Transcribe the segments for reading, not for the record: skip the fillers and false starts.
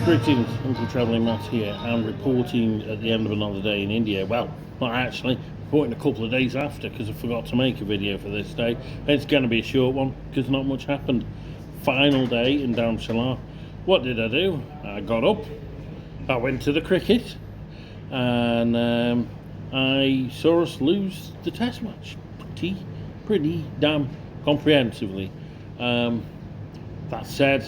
Greetings, Uncle Travelling Matt here, and reporting at the end of another day in India. Well, not actually, reporting a couple of days after because I forgot to make a video for this day. It's going to be a short one because not much happened. Final day in Dharamshala. What did I do? I got up, I went to the cricket, and I saw us lose the test match pretty damn comprehensively. That said,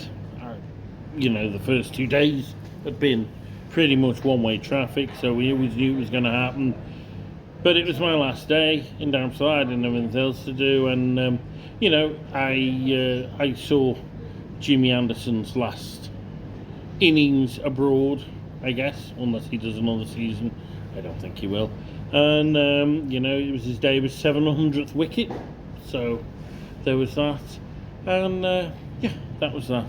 you know, the first 2 days had been pretty much one-way traffic, so we always knew it was going to happen. But it was my last day in Dharamshala. I didn't have anything else to do, and you know, I saw Jimmy Anderson's last innings abroad, I guess, unless he does another season. I don't think he will. And you know, it was his day of his 700th wicket, so there was that, and yeah, that was that.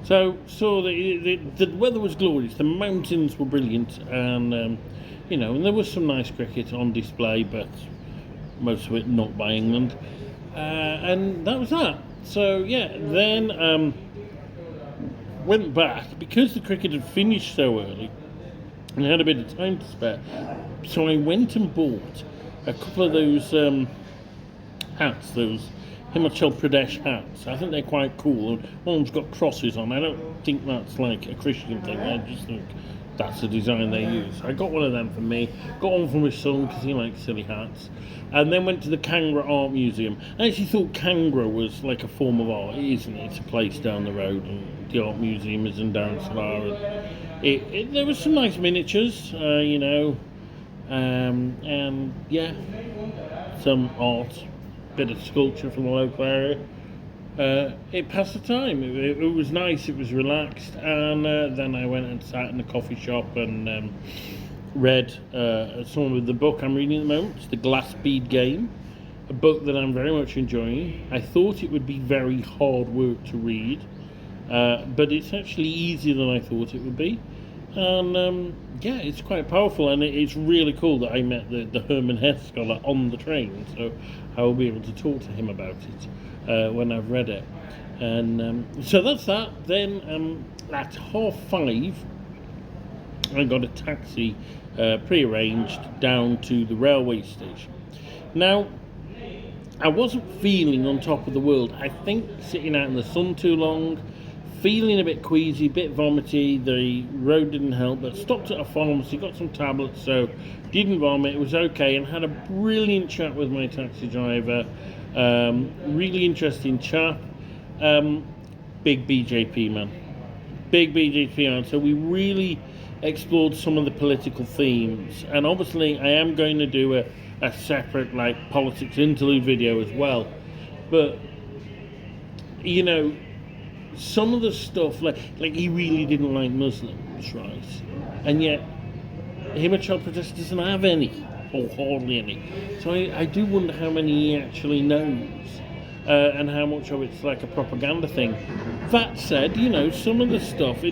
So the weather was glorious, the mountains were brilliant, and you know, and there was some nice cricket on display, but most of it not by England, and that was that. So yeah, then went back because the cricket had finished so early and I had a bit of time to spare. So I went and bought a couple of those hats, those Himachal Pradesh hats. I think they're quite cool. One of them's got crosses on. I don't think that's like a Christian thing. I just think that's the design they use. I got one of them for me. Got one for my son because he likes silly hats. And then went to the Kangra Art Museum. I actually thought Kangra was like a form of art. It isn't. It's a place down the road, and the art museum is in Dharamshala. There was some nice miniatures, you know, and yeah, some art. Bit of sculpture from the local area. It passed the time. It was nice, it was relaxed, and then I went and sat in the coffee shop and read some of the book I'm reading at the moment. It's The Glass Bead Game, a book that I'm very much enjoying. I thought it would be very hard work to read, but it's actually easier than I thought it would be. And yeah, it's quite powerful, and it's really cool that I met the Herman Hesse scholar on the train, so I will be able to talk to him about it when I've read it. And so that's that. Then at 5:30 I got a taxi pre-arranged down to the railway station. Now, I wasn't feeling on top of the world. I think sitting out in the sun too long, feeling a bit queasy, a bit vomity. The road didn't help, but stopped at a pharmacy, got some tablets, so didn't vomit. It was okay, and had a brilliant chat with my taxi driver. Really interesting chap. Big BJP man. Big BJP man. So we really explored some of the political themes, and obviously I am going to do a separate like politics interlude video as well. But you know, some of the stuff, like he really didn't like Muslims, right? And yet Himachal Pradesh doesn't have any, or hardly any. So I do wonder how many he actually knows, and how much of it's like a propaganda thing. That said, you know, some of the stuff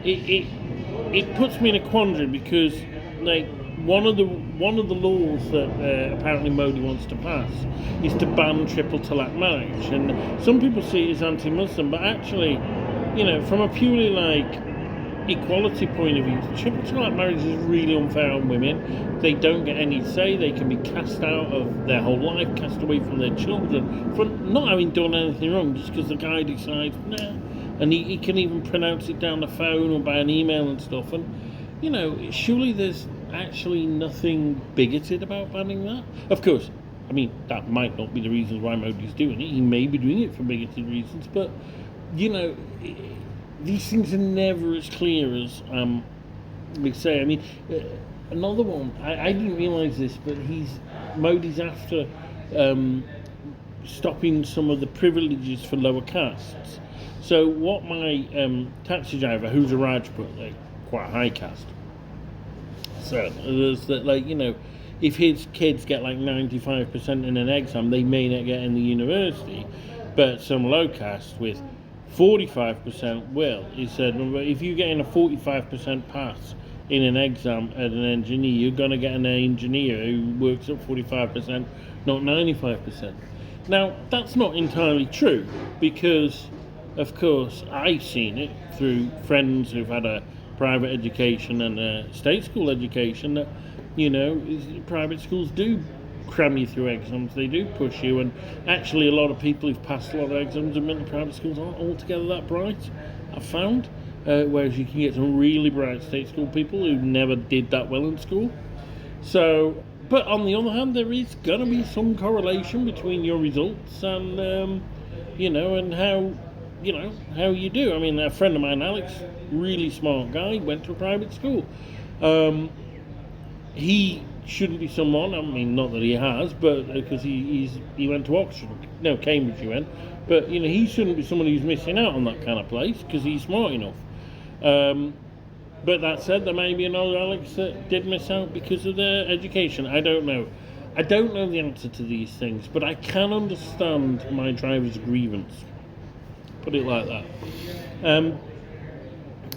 it puts me in a quandary, because like one of the laws that apparently Modi wants to pass is to ban triple talaq marriage, and some people see it as anti-Muslim, but actually, you know, from a purely like equality point of view, triple talaq marriage is really unfair on women. They don't get any say. They can be cast out of their whole life, cast away from their children for not having done anything wrong, just because the guy decides nah, and he can even pronounce it down the phone or by an email and stuff. And you know, surely there's actually nothing bigoted about banning that. Of course, I mean, that might not be the reasons why Modi's doing it. He may be doing it for bigoted reasons, but you know, these things are never as clear as we say. I mean, another one, I didn't realise this, but Modi's after stopping some of the privileges for lower castes. So what my taxi driver, who's a Rajput, like quite a high caste, said was that, like, you know, if his kids get like 95% in an exam, they may not get in the university, but some low caste with 45% will. He said, if you get in a 45% pass in an exam at an engineer, you're going to get an engineer who works at 45%, not 95%. Now, that's not entirely true, because, of course, I've seen it through friends who've had a private education and a state school education, that, you know, private schools do cram you through exams, they do push you, and actually a lot of people who've passed a lot of exams admit the private schools aren't altogether that bright, I've found, whereas you can get some really bright state school people who never did that well in school. So, but on the other hand, there is going to be some correlation between your results and, you know, and how you do. I mean, a friend of mine, Alex, really smart guy, went to a private school. He shouldn't be someone, I mean, not that he has, but because he went to Oxford, no, Cambridge he went, but, you know, he shouldn't be someone who's missing out on that kind of place, because he's smart enough. But that said, there may be another Alex that did miss out because of their education. I don't know. I don't know the answer to these things, but I can understand my driver's grievance. Put it like that.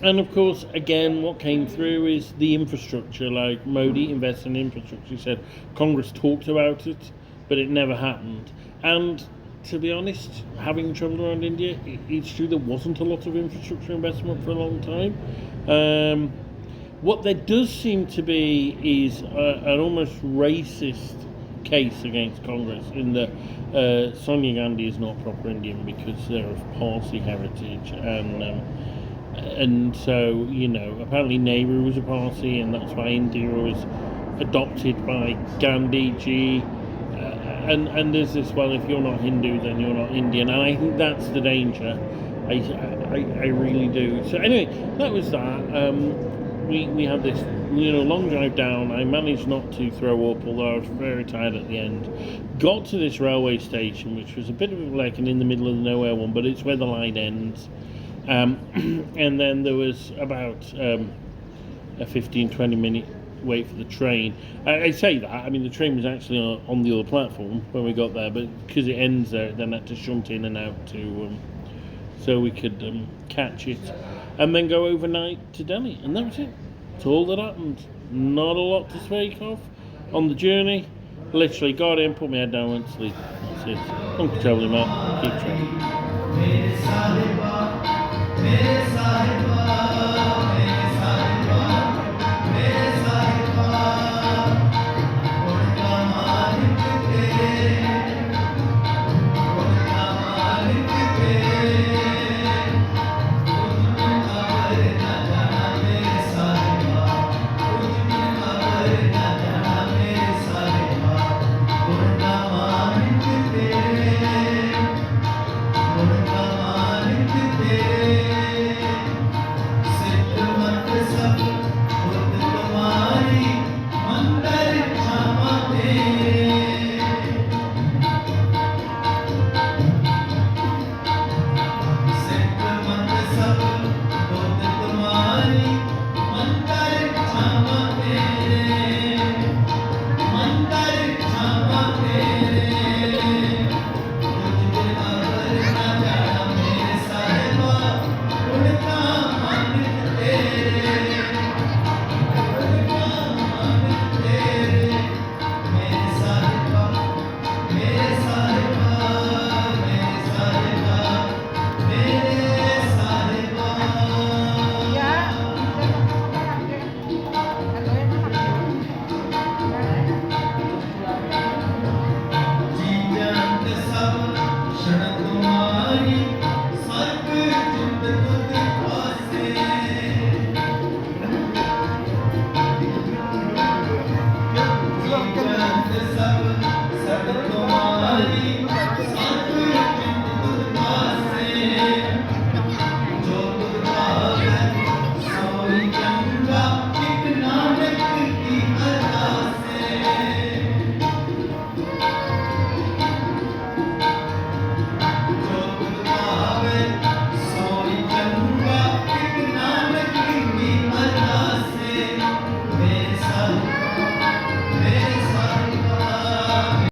And of course, again, what came through is the infrastructure. Like, Modi invested in infrastructure. He said Congress talked about it, but it never happened. And to be honest, having travelled around India, it's true there wasn't a lot of infrastructure investment for a long time. What there does seem to be is an almost racist case against Congress, in that Sonia Gandhi is not proper Indian because they're of Parsi heritage, and so, you know, apparently Nehru was a Parsi, and that's why India was adopted by Gandhi ji. And there's this, well, if you're not Hindu, then you're not Indian, and I think that's the danger. I really do. So anyway, that was that. We had this, you know, long drive down. I managed not to throw up, although I was very tired at the end. Got to this railway station, which was a bit of like an in the middle of the nowhere one, but it's where the line ends. And then there was about a 15-20 minute wait for the train. I say that, I mean, the train was actually on the other platform when we got there, but because it ends there, then I had to shunt in and out to so we could catch it and then go overnight to Delhi, and that was it. That's all that happened. Not a lot to speak of on the journey. Literally got in, put my head down, went to sleep. That's it. Uncle Charlie, Matt, keep traveling.